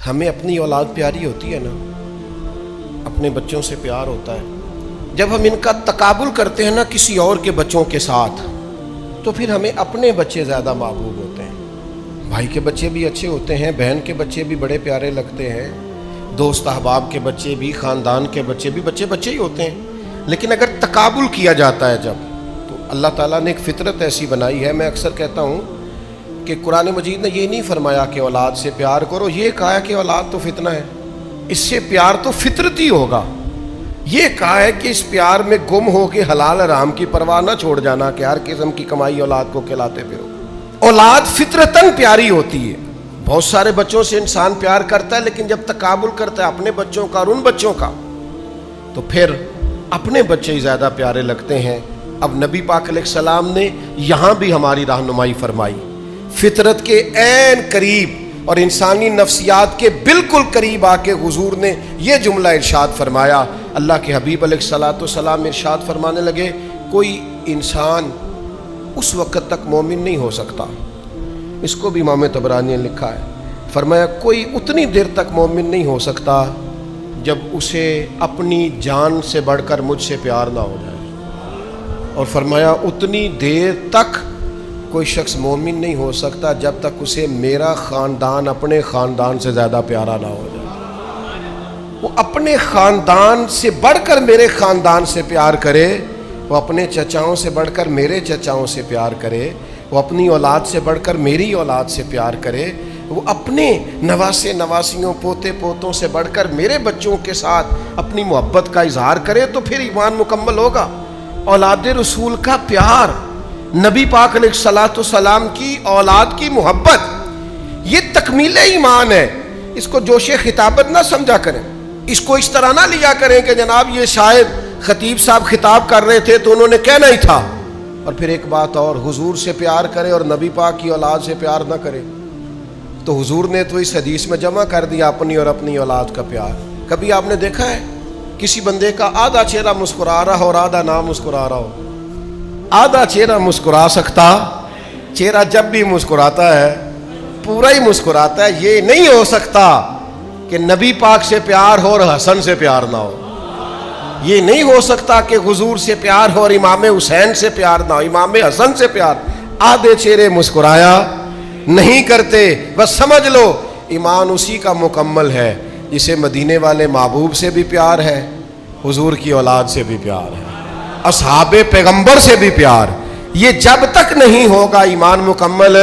ہمیں اپنی اولاد پیاری ہوتی ہے نا، اپنے بچوں سے پیار ہوتا ہے. جب ہم ان کا تقابل کرتے ہیں نا کسی اور کے بچوں کے ساتھ، تو پھر ہمیں اپنے بچے زیادہ محبوب ہوتے ہیں. بھائی کے بچے بھی اچھے ہوتے ہیں، بہن کے بچے بھی بڑے پیارے لگتے ہیں، دوست احباب کے بچے بھی، خاندان کے بچے بھی، بچے بچے ہی ہوتے ہیں. لیکن اگر تقابل کیا جاتا ہے جب، تو اللہ تعالیٰ نے ایک فطرت ایسی بنائی ہے. میں اکثر کہتا ہوں کہ قرآن مجید نے یہ نہیں فرمایا کہ اولاد سے پیار کرو، یہ کہا ہے کہ اولاد تو فتنہ ہے، اس سے پیار تو فطرتی ہوگا. یہ کہا ہے کہ اس پیار میں گم ہو کے حلال حرام کی پرواہ نہ چھوڑ جانا کہ ہر قسم کی کمائی اولاد کو کھلاتے پھرو. اولاد فطرتاً پیاری ہوتی ہے. بہت سارے بچوں سے انسان پیار کرتا ہے، لیکن جب تقابل کرتا ہے اپنے بچوں کا اور ان بچوں کا، تو پھر اپنے بچے ہی زیادہ پیارے لگتے ہیں. اب نبی پاک علیہ السلام نے یہاں بھی ہماری رہنمائی فرمائی. فطرت کے عین قریب اور انسانی نفسیات کے بالکل قریب آ کے حضور نے یہ جملہ ارشاد فرمایا. اللہ کے حبیب علیہ الصلوۃ والسلام ارشاد فرمانے لگے، کوئی انسان اس وقت تک مومن نہیں ہو سکتا، اس کو بھی امام طبرانی نے لکھا ہے. فرمایا کوئی اتنی دیر تک مومن نہیں ہو سکتا جب اسے اپنی جان سے بڑھ کر مجھ سے پیار نہ ہو جائے. اور فرمایا اتنی دیر تک کوئی شخص مومن نہیں ہو سکتا جب تک اسے میرا خاندان اپنے خاندان سے زیادہ پیارا نہ ہو جائے. وہ اپنے خاندان سے بڑھ کر میرے خاندان سے پیار کرے، وہ اپنے چچاؤں سے بڑھ کر میرے چچاؤں سے پیار کرے، وہ اپنی اولاد سے بڑھ کر میری اولاد سے پیار کرے، وہ اپنے نواسے نواسیوں پوتے پوتوں سے بڑھ کر میرے بچوں کے ساتھ اپنی محبت کا اظہار کرے، تو پھر ایمان مکمل ہوگا. اولاد رسول کا پیار، نبی پاک علیہ الصلوۃ والسلام کی اولاد کی محبت، یہ تکمیل ایمان ہے. اس کو جوش خطابت نہ سمجھا کریں، اس کو اس طرح نہ لیا کریں کہ جناب یہ شاید خطیب صاحب خطاب کر رہے تھے تو انہوں نے کہنا ہی تھا. اور پھر ایک بات اور، حضور سے پیار کرے اور نبی پاک کی اولاد سے پیار نہ کرے، تو حضور نے تو اس حدیث میں جمع کر دیا اپنی اور اپنی اولاد کا پیار. کبھی آپ نے دیکھا ہے کسی بندے کا آدھا چہرہ مسکرا رہا اور آدھا نہ مسکرا رہا ہو؟ آدھا چہرہ مسکرا سکتا، چہرہ جب بھی مسکراتا ہے پورا ہی مسکراتا ہے. یہ نہیں ہو سکتا کہ نبی پاک سے پیار ہو اور حسن سے پیار نہ ہو. یہ نہیں ہو سکتا کہ حضور سے پیار ہو اور امام حسین سے پیار نہ ہو، امام حسن سے پیار. آدھے چہرے مسکرایا نہیں کرتے. بس سمجھ لو ایمان اسی کا مکمل ہے جسے مدینے والے محبوب سے بھی پیار ہے، حضور کی اولاد سے بھی پیار ہے، اصحاب پیغمبر سے بھی پیار. یہ جب تک نہیں ہوگا ایمان مکمل